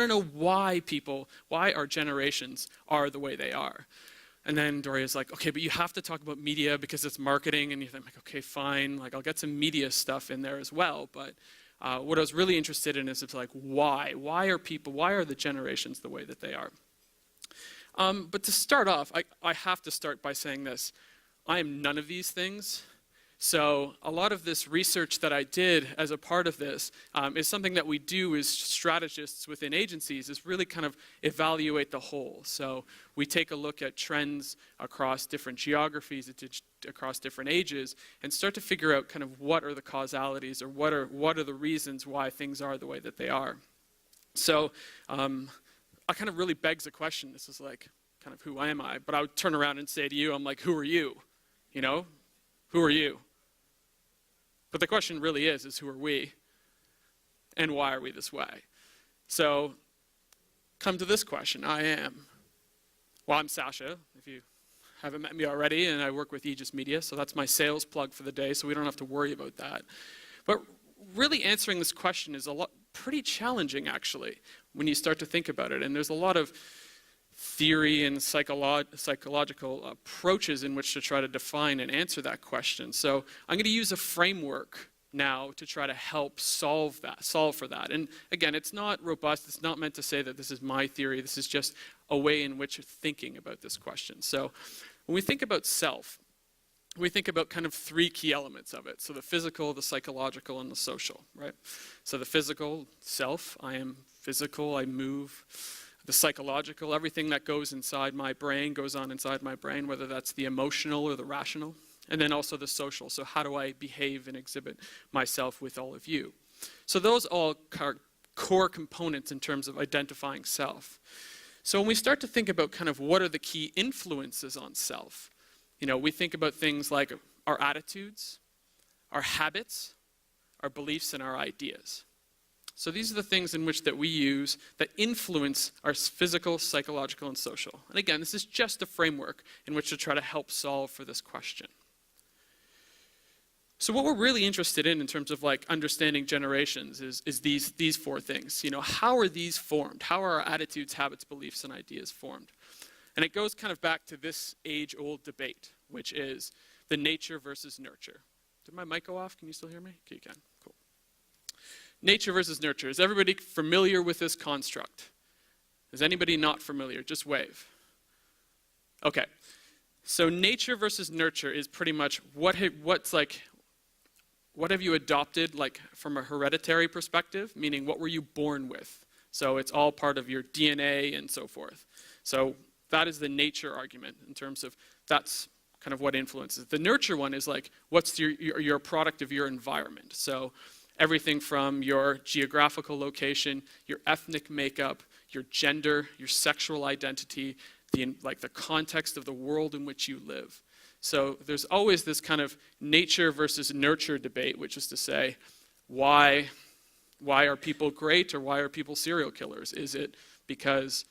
want to know why our generations are the way they are. And then Doria's like, okay, but you have to talk about media because it's marketing. And I'm like, okay, fine. Like, I'll get some media stuff in there as well. But what I was really interested in is it's like, why? Why are the generations the way that they are? But to start off, I have to start by saying this. I am none of these things. So a lot of this research that I did as a part of this is something that we do as strategists within agencies, is really kind of evaluate the whole. So we take a look at trends across different geographies, across different ages, and start to figure out kind of what are the causalities, or what are the reasons why things are the way that they are. So I kind of really begs the question. This is like, kind of, who am I? But I would turn around and say to you, I'm like, who are you? You know, who are you? But the question really is who are we? And why are we this way? So come to this question. I'm Sasha, if you haven't met me already, and I work with Aegis Media, so that's my sales plug for the day, so we don't have to worry about that. But really answering this question is pretty challenging, actually, when you start to think about it. And there's a lot of theory and psychological approaches in which to try to define and answer that question. So I'm going to use a framework now to try to help solve for that. And again, it's not robust. It's not meant to say that this is my theory. This is just a way in which you're thinking about this question. So when we think about self, we think about kind of three key elements of it. So the physical, the psychological, and the social, right? So the physical, self, I am physical, I move. The psychological, everything that goes inside my brain goes on inside my brain, whether that's the emotional or the rational. And then also the social, so how do I behave and exhibit myself with all of you? So those all are core components in terms of identifying self. So when we start to think about kind of what are the key influences on self, we think about things like our attitudes, our habits, our beliefs, and our ideas. So these are the things in which that we use that influence our physical, psychological, and social. And again, this is just a framework in which to try to help solve for this question. So what we're really interested in terms of like understanding generations is these four things. How are these formed? How are our attitudes, habits, beliefs, and ideas formed? And it goes kind of back to this age-old debate, which is the nature versus nurture. Did my mic go off? Can you still hear me? Okay, you can. Cool. Nature versus nurture. Is everybody familiar with this construct? Is anybody not familiar? Just wave. Okay. So nature versus nurture is pretty much what have you adopted, like from a hereditary perspective, meaning what were you born with? So it's all part of your DNA and so forth. So that is the nature argument in terms of that's kind of what influences. The nurture one is like what's your product of your environment. So everything from your geographical location, your ethnic makeup, your gender, your sexual identity, the context of the world in which you live. So there's always this kind of nature versus nurture debate, which is to say, why are people great or why are people serial killers? Is it because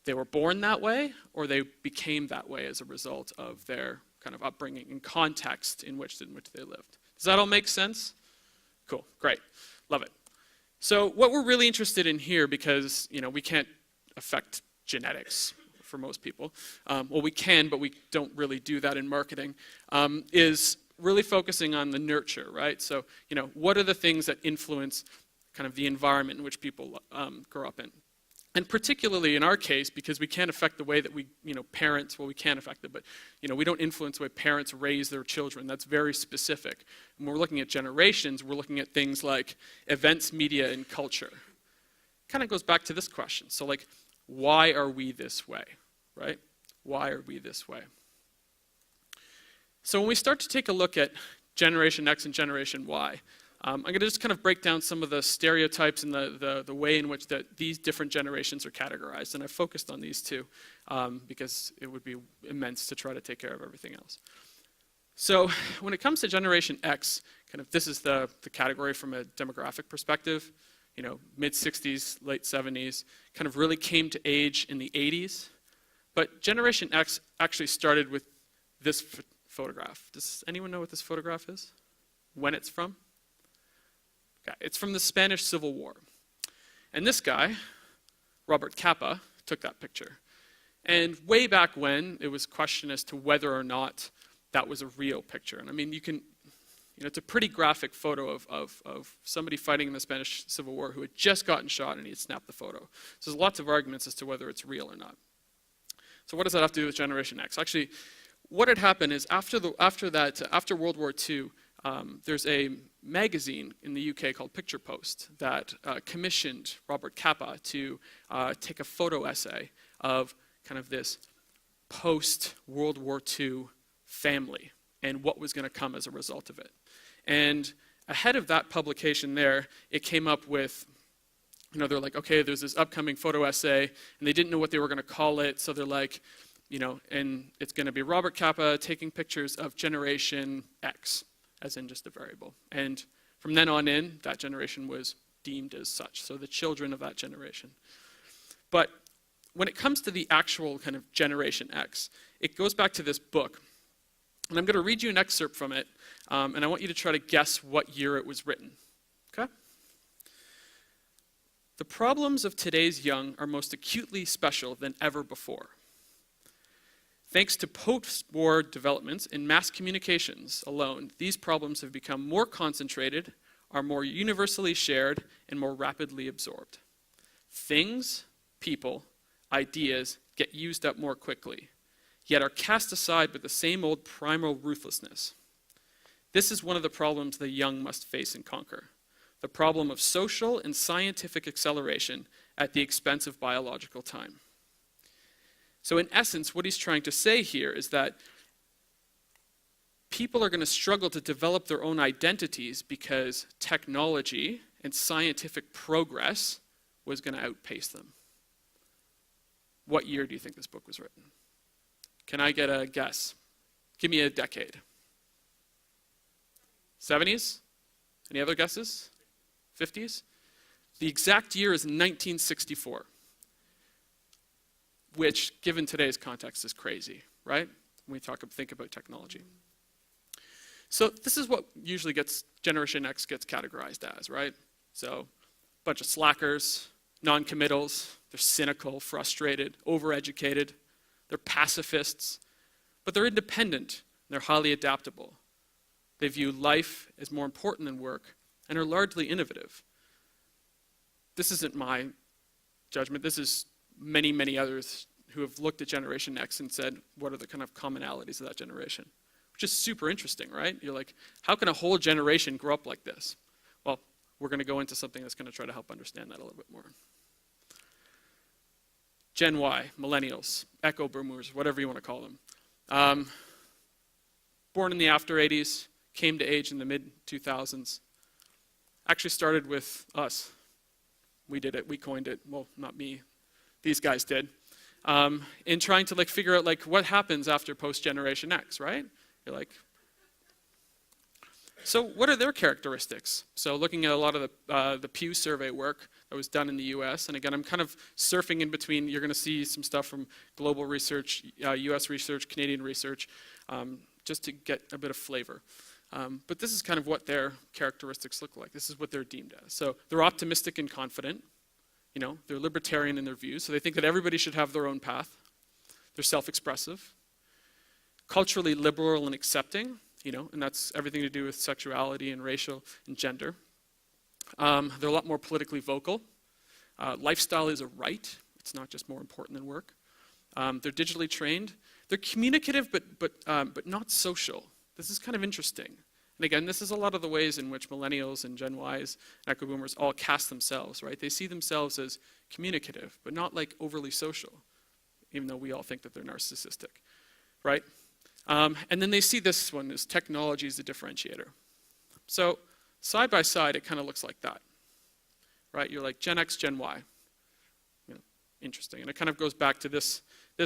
they were born that way or they became that way as a result of their kind of upbringing and context in which they lived? Does that all make sense? Cool, great, love it. So what we're really interested in here, because we can't affect genetics for most people. Well, we can, but we don't really do that in marketing, is really focusing on the nurture, right? So, what are the things that influence kind of the environment in which people grow up in? And particularly in our case, because we can't affect the way that we, parents, well, we can affect it, but, we don't influence the way parents raise their children. That's very specific. When we're looking at generations, we're looking at things like events, media, and culture. Kind of goes back to this question. So, why are we this way, right? Why are we this way? So when we start to take a look at Generation X and Generation Y, I'm going to just kind of break down some of the stereotypes and the way in which these different generations are categorized. And I focused on these two because it would be immense to try to take care of everything else. So when it comes to Generation X, kind of this is the category from a demographic perspective. Mid-60s, late 70s, kind of really came to age in the 80s. But Generation X actually started with this photograph. Does anyone know what this photograph is? When it's from? Okay, it's from the Spanish Civil War. And this guy Robert Capa took that picture. And way back when, it was a question as to whether or not that was a real picture. And I mean, it's a pretty graphic photo of somebody fighting in the Spanish Civil War who had just gotten shot and he had snapped the photo. So there's lots of arguments as to whether it's real or not. So what does that have to do with Generation X? Actually, what had happened is after World War II, there's a magazine in the UK called Picture Post that commissioned Robert Capa to take a photo essay of kind of this post-World War II family and what was going to come as a result of it. And ahead of that publication there, it came up with, they're like, okay, there's this upcoming photo essay, and they didn't know what they were going to call it, so they're like, and it's going to be Robert Capa taking pictures of Generation X, as in just a variable. And from then on in, that generation was deemed as such, so the children of that generation. But when it comes to the actual kind of Generation X, it goes back to this book. And I'm going to read you an excerpt from it, and I want you to try to guess what year it was written. Okay? The problems of today's young are most acutely special than ever before. Thanks to post-war developments in mass communications alone, these problems have become more concentrated, are more universally shared, and more rapidly absorbed. Things, people, ideas get used up more quickly, yet are cast aside with the same old primal ruthlessness. This is one of the problems the young must face and conquer, the problem of social and scientific acceleration at the expense of biological time. So in essence, what he's trying to say here is that people are going to struggle to develop their own identities because technology and scientific progress was going to outpace them. What year do you think this book was written? Can I get a guess? Give me a decade. 70s? Any other guesses? 50s? The exact year is 1964. Which, given today's context, is crazy, right? When we think about technology. So this is what usually Generation X gets categorized as, right? So a bunch of slackers, non-committals, they're cynical, frustrated, overeducated, they're pacifists, but they're independent, they're highly adaptable. They view life as more important than work and are largely innovative. This isn't my judgment, this is many, many others who have looked at Generation X and said, what are the kind of commonalities of that generation? Which is super interesting, right? You're like, how can a whole generation grow up like this? Well, we're going to go into something that's going to try to help understand that a little bit more. Gen Y, millennials, echo boomers, whatever you want to call them. Born in the after 80s, came to age in the mid-2000s. Actually started with us. We did it, we coined it. Well, not me. These guys did, in trying to figure out what happens after post-Generation X, right? You're like, so what are their characteristics? So looking at a lot of the Pew survey work that was done in the US, and again, I'm kind of surfing in between. You're going to see some stuff from global research, US research, Canadian research, just to get a bit of flavor. But this is kind of what their characteristics look like. This is what they're deemed as. So they're optimistic and confident. They're libertarian in their views, so they think that everybody should have their own path. They're self-expressive, culturally liberal and accepting, and that's everything to do with sexuality and racial and gender. They're a lot more politically vocal. Lifestyle is a right. It's not just more important than work. They're digitally trained. They're communicative, but not social. This is kind of interesting. And again, this is a lot of the ways in which millennials and Gen Ys and Echo Boomers all cast themselves, right? They see themselves as communicative, but not overly social, even though we all think that they're narcissistic, right? And then they see this one as technology as a differentiator. So side by side, it kind of looks like that, right? You're like Gen X, Gen Y. Interesting. And it kind of goes back to this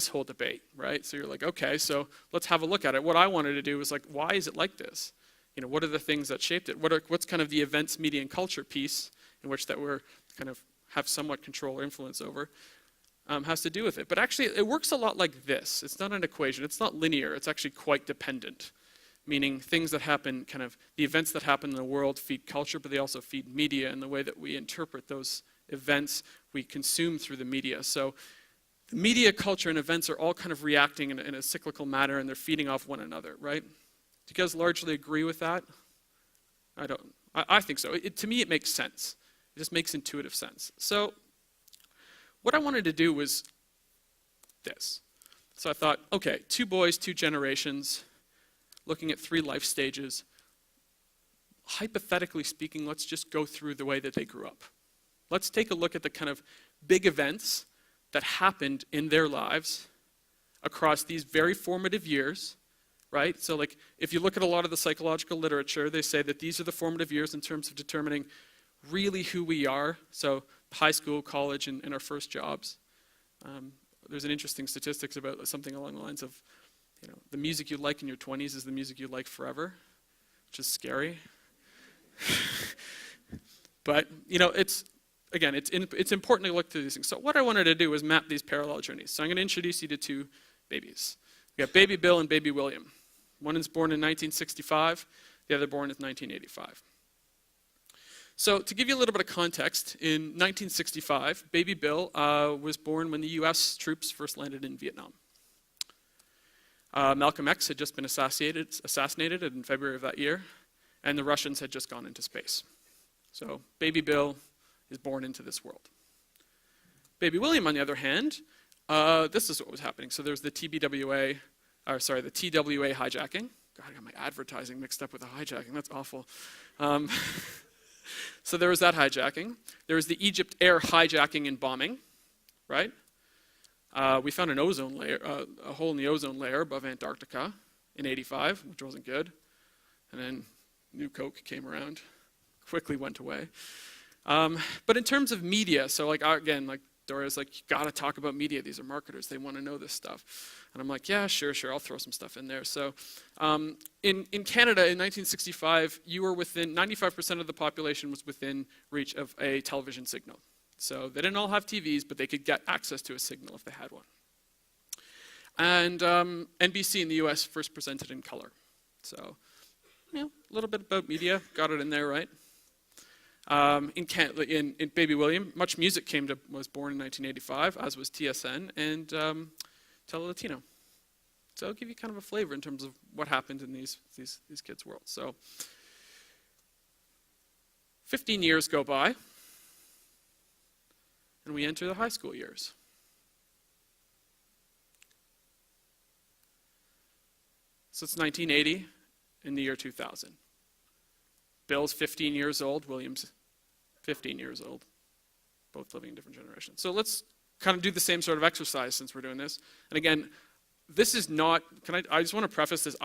whole debate, right? So you're like, okay, so let's have a look at it. What I wanted to do was why is it like this? What are the things that shaped it? What's kind of the events, media, and culture piece in which that we're kind of have somewhat control or influence over has to do with it. But actually, it works a lot like this. It's not an equation. It's not linear. It's actually quite dependent, meaning things that happen, kind of the events that happen in the world feed culture, but they also feed media and the way that we interpret those events we consume through the media. So the media, culture, and events are all kind of reacting in a cyclical manner, and they're feeding off one another, right? Do you guys largely agree with that? I don't. I think so. To me, it makes sense. It just makes intuitive sense. So what I wanted to do was this. So I thought, okay, 2 boys, 2 generations, looking at 3 life stages. Hypothetically speaking, let's just go through the way that they grew up. Let's take a look at the kind of big events that happened in their lives across these very formative years, right? So like, if you look at a lot of the psychological literature, they say that these are the formative years in terms of determining really who we are. So high school, college, and our first jobs. There's an interesting statistics about something along the lines of, the music you like in your 20s is the music you like forever, which is scary. But, it's important to look through these things. So what I wanted to do was map these parallel journeys. So I'm going to introduce you to 2 babies. We got Baby Bill and Baby William. One is born in 1965, the other born in 1985. So to give you a little bit of context, in 1965, Baby Bill was born when the US troops first landed in Vietnam. Malcolm X had just been assassinated in February of that year, and the Russians had just gone into space. So Baby Bill is born into this world. Baby William, on the other hand, this is what was happening. So there's the TWA hijacking. God, I got my advertising mixed up with the hijacking. That's awful. So there was that hijacking. There was the Egypt Air hijacking and bombing, right? We found an ozone layer, a hole in the ozone layer above Antarctica in '85, which wasn't good. And then New Coke came around, quickly went away. But in terms of media, so like Doria's like, you gotta talk about media. These are marketers. They want to know this stuff. And I'm like, yeah, sure, I'll throw some stuff in there. So in Canada in 1965, you were within, 95% of the population was within reach of a television signal. So they didn't all have TVs, but they could get access to a signal if they had one. And NBC in the US first presented in color. So, a little bit about media, got it in there, right? In Baby William, Much Music was born in 1985, as was TSN and Telelatino. So I'll give you kind of a flavor in terms of what happened in these kids' worlds. So 15 years go by, and we enter the high school years. So it's 1980 in the year 2000. Bill's 15 years old, William's 15 years old, both living in different generations. So let's kind of do the same sort of exercise since we're doing this. And again, this is not, I just want to preface this,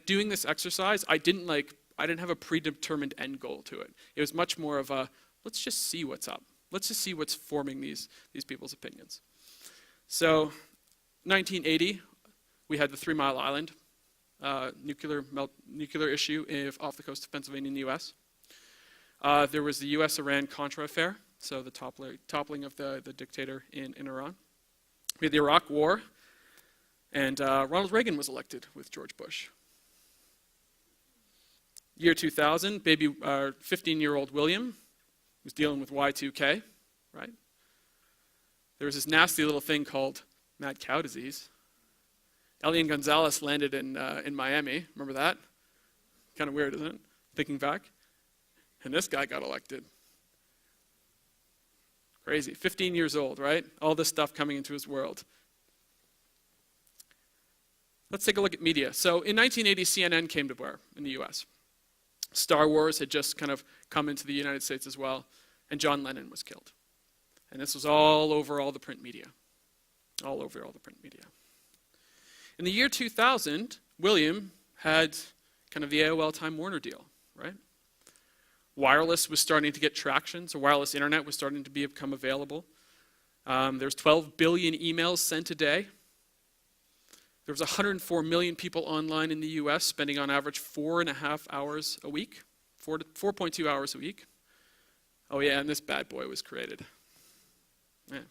doing this exercise, I didn't have a predetermined end goal to it. It was much more of a, let's just see what's up. Let's just see what's forming these people's opinions. So 1980, we had the 3 Mile Island nuclear issue off the coast of Pennsylvania in the US. There was the US-Iran-Contra affair, so the toppling of the dictator in Iran. We had the Iraq War, and Ronald Reagan was elected with George Bush. Year 2000, 15-year-old William was dealing with Y2K, right? There was this nasty little thing called mad cow disease. Elian Gonzalez landed in Miami. Remember that? Kind of weird, isn't it? Thinking back. And this guy got elected. Crazy. 15 years old, right? All this stuff coming into his world. Let's take a look at media. So in 1980, CNN came to bear in the US. Star Wars had just kind of come into the United States as well, and John Lennon was killed. And this was all over all the print media. All over all the print media. In the year 2000, William had kind of the AOL Time Warner deal, right? Wireless was starting to get traction, so wireless internet was starting to become available. There's 12 billion emails sent a day. There was 104 million people online in the US spending on average 4.5 hours a week, 4.2 hours a week. Oh yeah, and this bad boy was created. Yeah.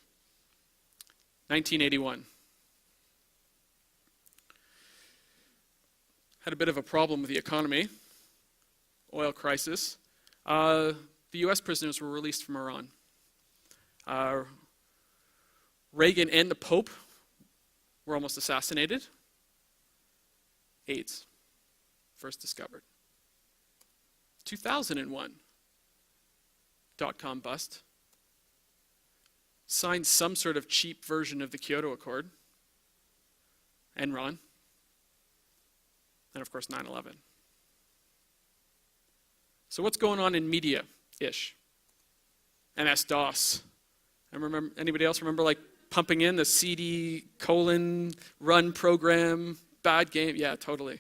1981. Had a bit of a problem with the economy, oil crisis. The US prisoners were released from Iran. Reagan and the Pope were almost assassinated. AIDS, first discovered. 2001, dot-com bust. Signed some sort of cheap version of the Kyoto Accord. Enron. And of course 9/11. So what's going on in media-ish? MS-DOS. Anybody else remember like pumping in the CD run program, bad game? Yeah, totally.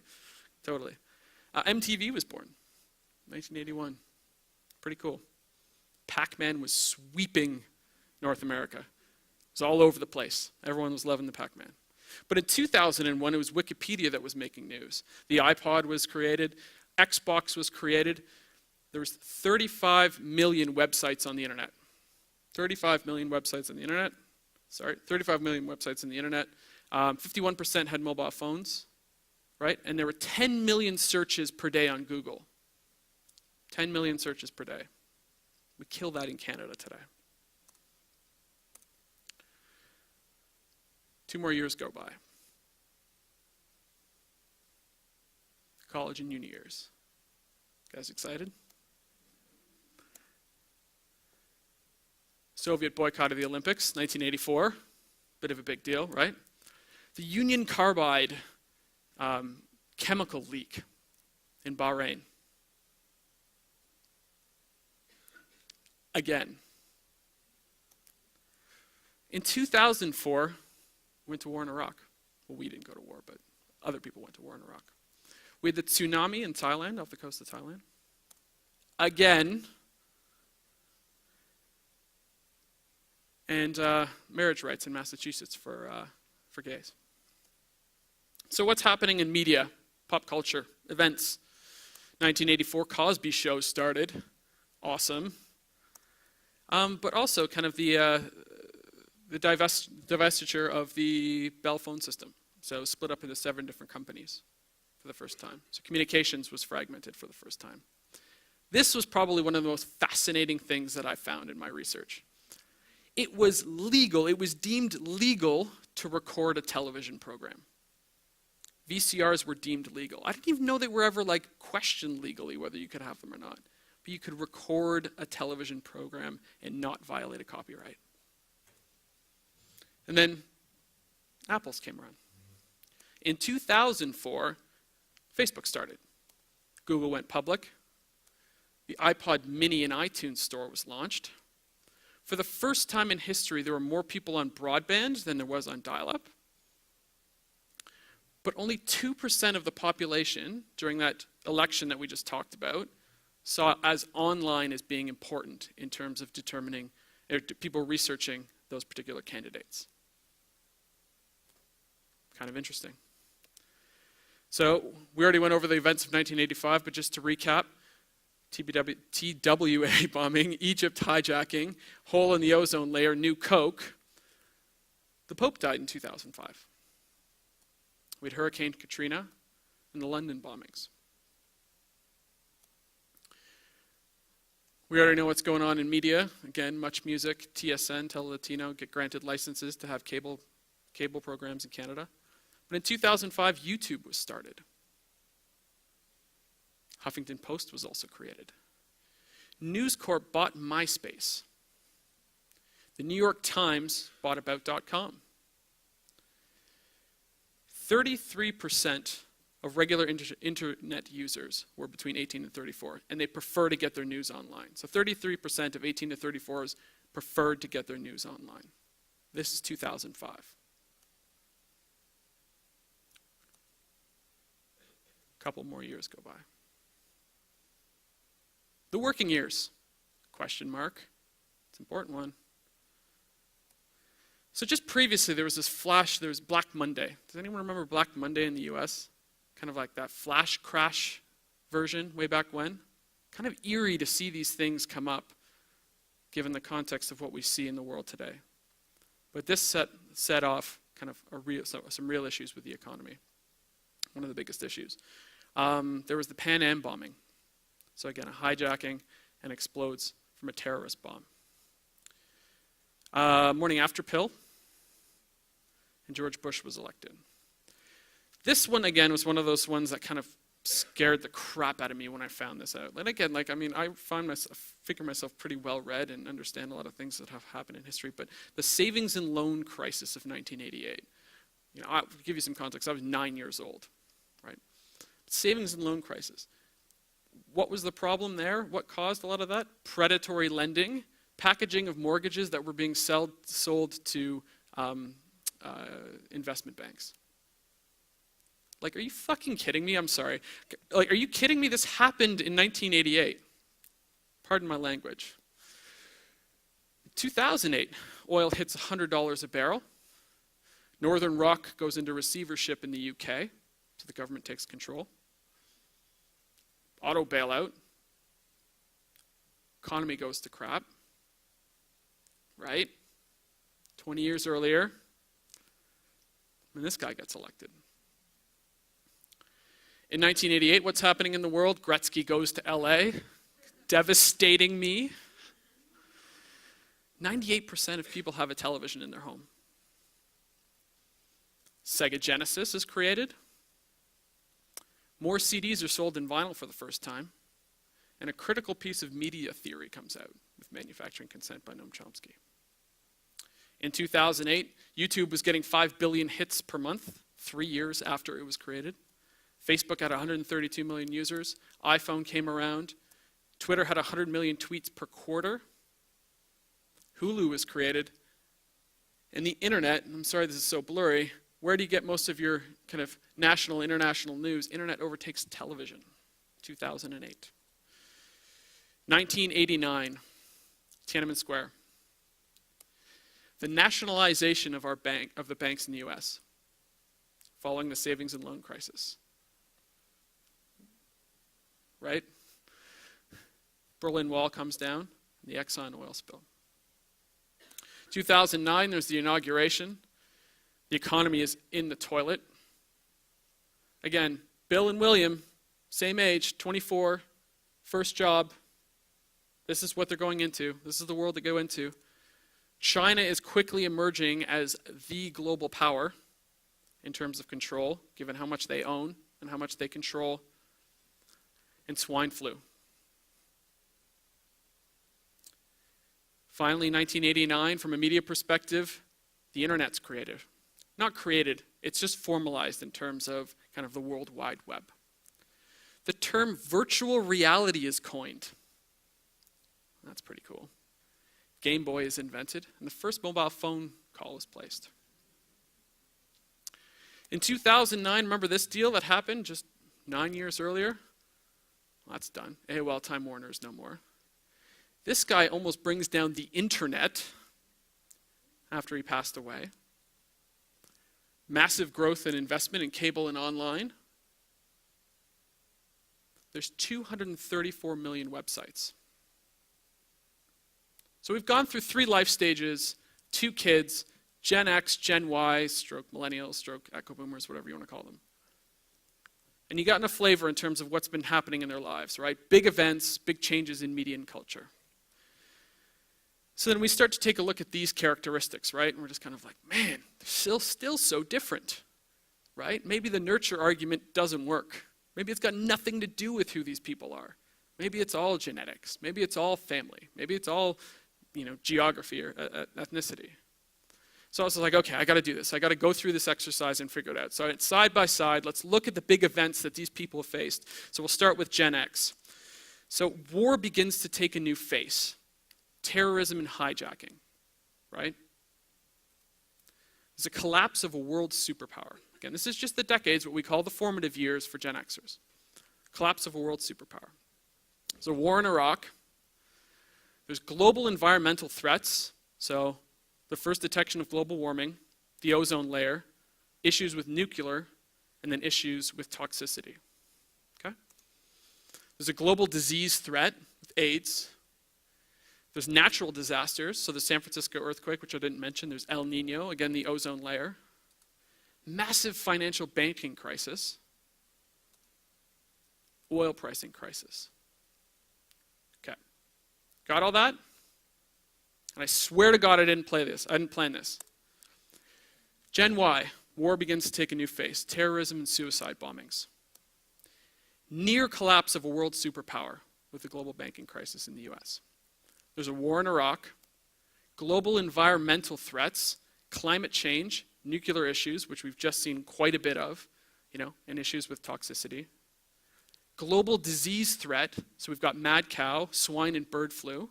MTV was born, 1981. Pretty cool. Pac-Man was sweeping North America. It was all over the place. Everyone was loving the Pac-Man. But in 2001, it was Wikipedia that was making news. The iPod was created. Xbox was created. There was 35 million websites on the internet. 35 million websites on the internet. 35 million websites on the internet. 51% had mobile phones, right? And there were 10 million searches per day on Google. 10 million searches per day. We kill that in Canada today. 2 more years go by. College and uni years. Guys excited? Soviet boycott of the Olympics, 1984. Bit of a big deal, right? The Union Carbide chemical leak in Bahrain. Again. In 2004, we went to war in Iraq. Well, we didn't go to war, but other people went to war in Iraq. We had the tsunami in Thailand, off the coast of Thailand. Again. And marriage rights in Massachusetts for gays. So what's happening in media, pop culture, events? 1984, Cosby Show started. Awesome. But also kind of the divestiture of the Bell phone system. So split up into 7 different companies for the first time. So communications was fragmented for the first time. This was probably one of the most fascinating things that I found in my research. It was legal, it was deemed legal to record a television program. VCRs were deemed legal. I didn't even know they were ever like questioned legally whether you could have them or not. But you could record a television program and not violate a copyright. And then Apple's came around. In 2004, Facebook started. Google went public. The iPod Mini and iTunes Store was launched. For the first time in history, there were more people on broadband than there was on dial-up. But only 2% of the population during that election that we just talked about saw as online as being important in terms of determining, people researching those particular candidates. Kind of interesting. So we already went over the events of 1985, but just to recap, TWA bombing, Egypt hijacking, hole in the ozone layer, new Coke. The Pope died in 2005. We had Hurricane Katrina and the London bombings. We already know what's going on in media. Again, Much Music, TSN, Telelatino get granted licenses to have cable programs in Canada. But in 2005, YouTube was started. Huffington Post was also created. News Corp bought MySpace. The New York Times bought About.com. 33% of regular internet users were between 18 and 34, and they prefer to get their news online. So 33% of 18 to 34s preferred to get their news online. This is 2005. A couple more years go by. The working years, question mark. It's an important one. So just previously, there was this flash, there was Black Monday. Does anyone remember Black Monday in the US? Kind of like that flash crash version way back when. Kind of eerie to see these things come up, given the context of what we see in the world today. But this set off kind of some real issues with the economy. One of the biggest issues. There was the Pan Am bombing. So again, a hijacking and explodes from a terrorist bomb. Morning after pill, and George Bush was elected. This one, again, was one of those ones that kind of scared the crap out of me when I found this out. And again, I figure myself pretty well read and understand a lot of things that have happened in history, but the savings and loan crisis of 1988, I'll give you some context. I was 9 years old, right? Savings and loan crisis. What was the problem there? What caused a lot of that? Predatory lending, packaging of mortgages that were being sold to investment banks. Are you fucking kidding me? I'm sorry. Are you kidding me? This happened in 1988. Pardon my language. 2008, oil hits $100 a barrel. Northern Rock goes into receivership in the UK, so the government takes control. Auto bailout. Economy goes to crap. Right? 20 years earlier, and this guy gets elected. In 1988, what's happening in the world? Gretzky goes to LA, devastating me. 98% of people have a television in their home. Sega Genesis is created. More CDs are sold than vinyl for the first time. And a critical piece of media theory comes out with Manufacturing Consent by Noam Chomsky. In 2008, YouTube was getting 5 billion hits per month, 3 years after it was created. Facebook had 132 million users. iPhone came around. Twitter had 100 million tweets per quarter. Hulu was created. And the internet, I'm sorry this is so blurry, where do you get most of your kind of national, international news? Internet overtakes television, 2008. 1989, Tiananmen Square. The nationalization of the banks in the US, following the savings and loan crisis. Right? Berlin Wall comes down, the Exxon oil spill. 2009, there's the inauguration. The economy is in the toilet. Again, Bill and William, same age, 24, first job. This is what they're going into. This is the world they go into. China is quickly emerging as the global power in terms of control, given how much they own and how much they control. And swine flu. Finally, 1989, from a media perspective, the internet's created. Not created, it's just formalized in terms of kind of the World Wide Web. The term virtual reality is coined. That's pretty cool. Game Boy is invented, and the first mobile phone call is placed. In 2009, remember this deal that happened just 9 years earlier? Well, that's done. AOL Time Warner is no more. This guy almost brings down the internet after he passed away. Massive growth in investment in cable and online. There's 234 million websites. So we've gone through 3 life stages, 2 kids, Gen X, Gen Y, stroke millennials, stroke echo boomers, whatever you want to call them. And you gotten a flavor in terms of what's been happening in their lives, right? Big events, big changes in media and culture. So then we start to take a look at these characteristics, right? And we're just kind of like, man, they're still so different, right? Maybe the nurture argument doesn't work. Maybe it's got nothing to do with who these people are. Maybe it's all genetics. Maybe it's all family. Maybe it's all, geography or ethnicity. So I was like, okay, I got to do this. I got to go through this exercise and figure it out. So side by side, let's look at the big events that these people have faced. So we'll start with Gen X. So war begins to take a new face. Terrorism and hijacking, right? There's a collapse of a world superpower. Again, this is just the decades, what we call the formative years for Gen Xers. Collapse of a world superpower. There's a war in Iraq. There's global environmental threats. So the first detection of global warming, the ozone layer, issues with nuclear, and then issues with toxicity. Okay? There's a global disease threat with AIDS. There's natural disasters, so the San Francisco earthquake, which I didn't mention. There's El Nino, again, the ozone layer. Massive financial banking crisis. Oil pricing crisis. Okay. Got all that? And I swear to God I didn't plan this. Gen Y, war begins to take a new face. Terrorism and suicide bombings. Near collapse of a world superpower with the global banking crisis in the US. There's a war in Iraq. Global environmental threats, climate change, nuclear issues, which we've just seen quite a bit of, and issues with toxicity. Global disease threat, so we've got mad cow, swine, and bird flu.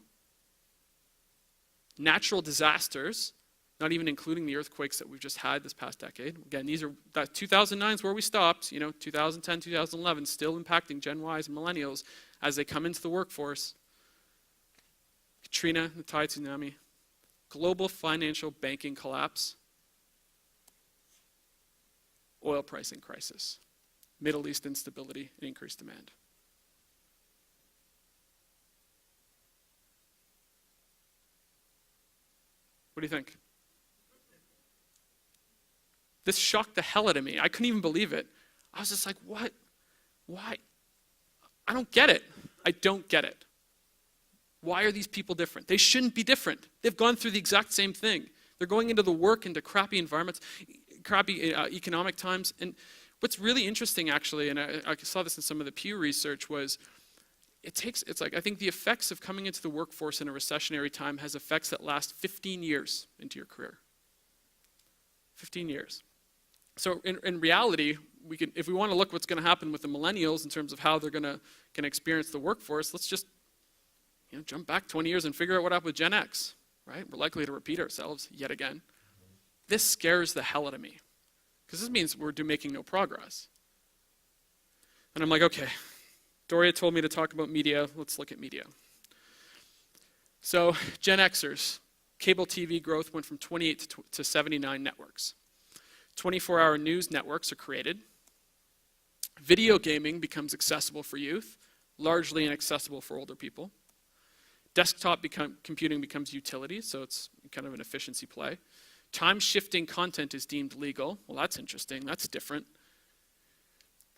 Natural disasters, not even including the earthquakes that we've just had this past decade. Again, that 2009 is where we stopped, 2010, 2011, still impacting Gen Ys and millennials as they come into the workforce. Katrina, the Thai tsunami. Global financial banking collapse. Oil pricing crisis. Middle East instability and increased demand. What do you think? This shocked the hell out of me. I couldn't even believe it. I was just like, what? Why? I don't get it. I don't get it. Why are these people different? They shouldn't be different. They've gone through the exact same thing. They're going into the work, into crappy environments, crappy economic times. And what's really interesting, actually, and I saw this in some of the Pew research, was I think the effects of coming into the workforce in a recessionary time has effects that last 15 years into your career. 15 years. So in reality, if we want to look what's going to happen with the millennials in terms of how they're going to experience the workforce, let's just jump back 20 years and figure out what happened with Gen X, right? We're likely to repeat ourselves yet again. This scares the hell out of me because this means we're making no progress. And I'm like, okay, Doria told me to talk about media. Let's look at media. So Gen Xers, cable TV growth went from 28 to 79 networks. 24-hour news networks are created. Video gaming becomes accessible for youth, largely inaccessible for older people. Desktop computing becomes utility, so it's kind of an efficiency play. Time-shifting content is deemed legal. Well, that's interesting. That's different.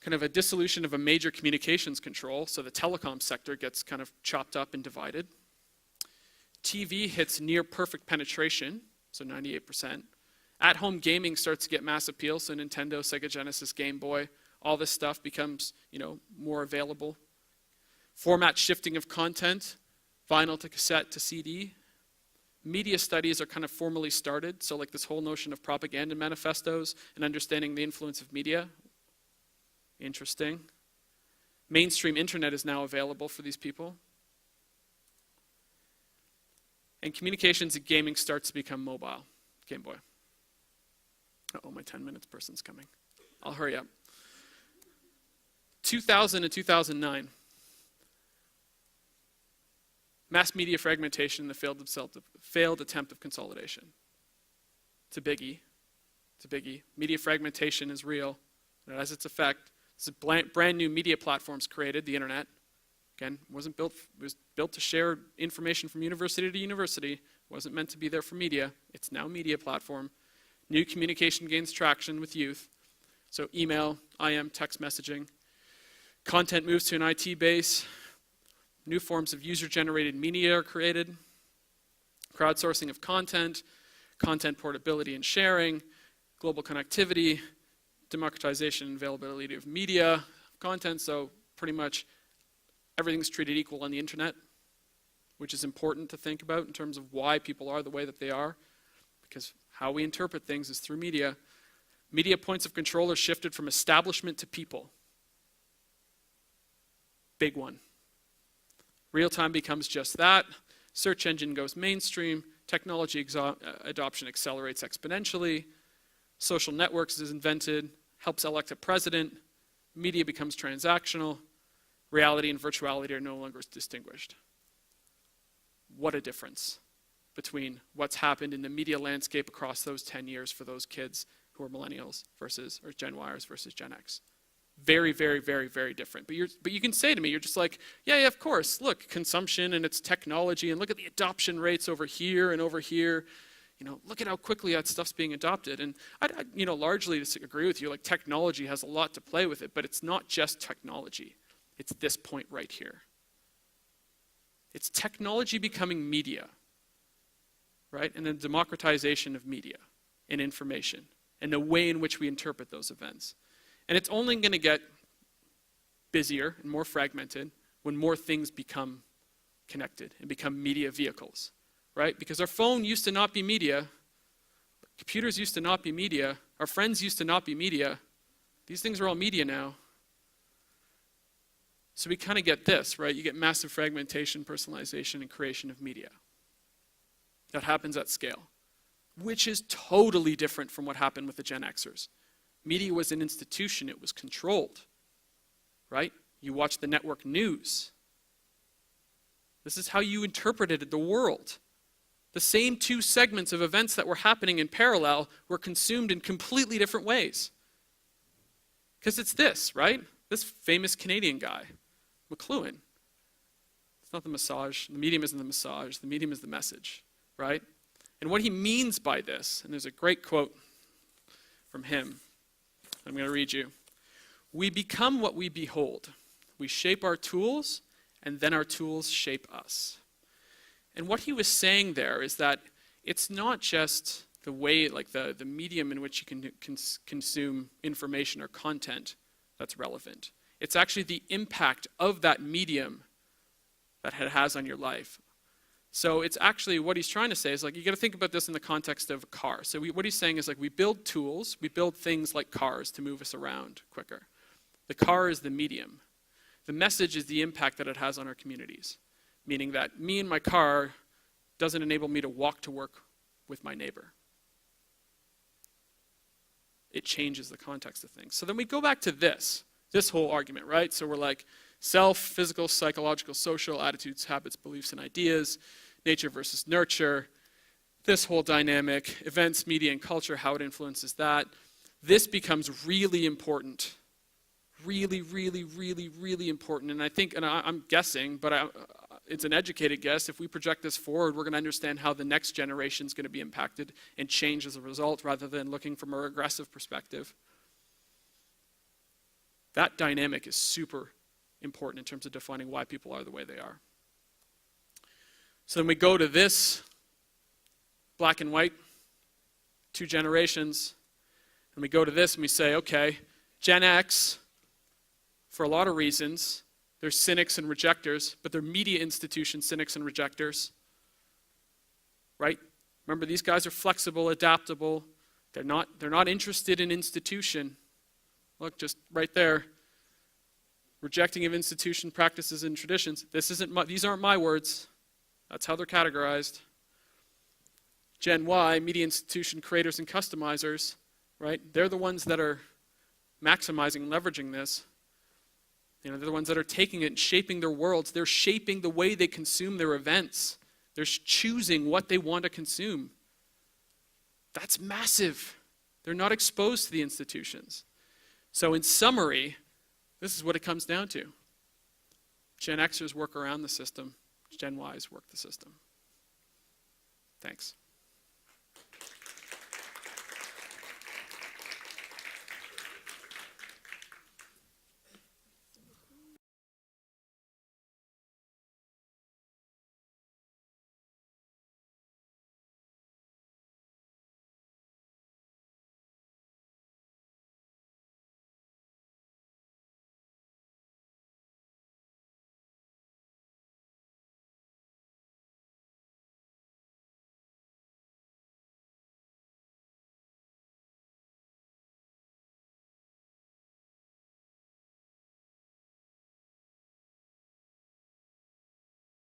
Kind of a dissolution of a major communications control, so the telecom sector gets kind of chopped up and divided. TV hits near perfect penetration, so 98%. At-home gaming starts to get mass appeal, so Nintendo, Sega Genesis, Game Boy, all this stuff becomes, more available. Format shifting of content, vinyl to cassette to CD. Media studies are kind of formally started, so like this whole notion of propaganda manifestos and understanding the influence of media. Interesting. Mainstream internet is now available for these people. And communications and gaming starts to become mobile. Game Boy. Uh-oh, my 10 minutes person's coming. I'll hurry up. 2000 and 2009. Mass media fragmentation and the failed attempt of consolidation. It's a biggie. It's a biggie. Media fragmentation is real. It has its effect. Brand new media platforms created, the internet. Again, it was built to share information from university to university. It wasn't meant to be there for media. It's now a media platform. New communication gains traction with youth. So email, IM, text messaging. Content moves to an IT base. New forms of user-generated media are created. Crowdsourcing of content, content portability and sharing, global connectivity, democratization and availability of media, content. So pretty much everything's treated equal on the internet, which is important to think about in terms of why people are the way that they are, because how we interpret things is through media. Media points of control are shifted from establishment to people. Big one. Real time becomes just that. Search engine goes mainstream. Technology adoption accelerates exponentially. Social networks is invented, helps elect a president. Media becomes transactional. Reality and virtuality are no longer distinguished. What a difference between what's happened in the media landscape across those 10 years for those kids who are millennials or Gen Yers versus Gen X. Very, very, very, very different. But you can say to me, you're just like, yeah, of course. Look, consumption and its technology, and look at the adoption rates over here and over here. Look at how quickly that stuff's being adopted. And I largely disagree with you. Like, technology has a lot to play with it, but it's not just technology. It's this point right here. It's technology becoming media. right? And the democratization of media and information and the way in which we interpret those events. And it's only going to get busier and more fragmented when more things become connected and become media vehicles, right? Because our phone used to not be media, computers used to not be media, our friends used to not be media. These things are all media now. So we kind of get this, right? You get massive fragmentation, personalization, and creation of media. That happens at scale, which is totally different from what happened with the Gen Xers. Media was an institution, it was controlled, right? You watched the network news. This is how you interpreted the world. The same two segments of events that were happening in parallel were consumed in completely different ways. Because it's this, right? This famous Canadian guy, McLuhan. It's not the massage. The medium isn't the massage. The medium is the message, right? And what he means by this, and there's a great quote from him. I'm going to read you. We become what we behold. We shape our tools, and then our tools shape us. And what he was saying there is that it's not just the way, like the medium in which you can consume information or content that's relevant. It's actually the impact of that medium that it has on your life. So it's actually, what he's trying to say is, like, you got to think about this in the context of a car. So what he's saying is, like, we build tools, we build things like cars to move us around quicker. The car is the medium. The message is the impact that it has on our communities. Meaning that me and my car doesn't enable me to walk to work with my neighbor. It changes the context of things. So then we go back to this whole argument, right? So we're like, self, physical, psychological, social, attitudes, habits, beliefs, and ideas, nature versus nurture, this whole dynamic, events, media, and culture, how it influences that. This becomes really important. Really, really, really, really important. And I think, and I'm guessing, but it's an educated guess, if we project this forward, we're going to understand how the next generation is going to be impacted and change as a result, rather than looking from a regressive perspective. That dynamic is super important in terms of defining why people are the way they are. So then we go to this black and white, 2 generations, and we go to this and we say, okay, Gen X, for a lot of reasons, they're cynics and rejectors, but they're media institution cynics and rejectors, right? Remember, these guys are flexible, adaptable. They're not interested in institution. Look, just right there. Rejecting of institution practices and traditions. These aren't my words. That's how they're categorized. Gen Y, media institution creators and customizers, right? They're the ones that are maximizing, leveraging this. They're the ones that are taking it and shaping their worlds. They're shaping the way they consume their events. They're choosing what they want to consume. That's massive. They're not exposed to the institutions. So in summary, this is what it comes down to. Gen Xers work around the system. Gen Ys work the system. Thanks.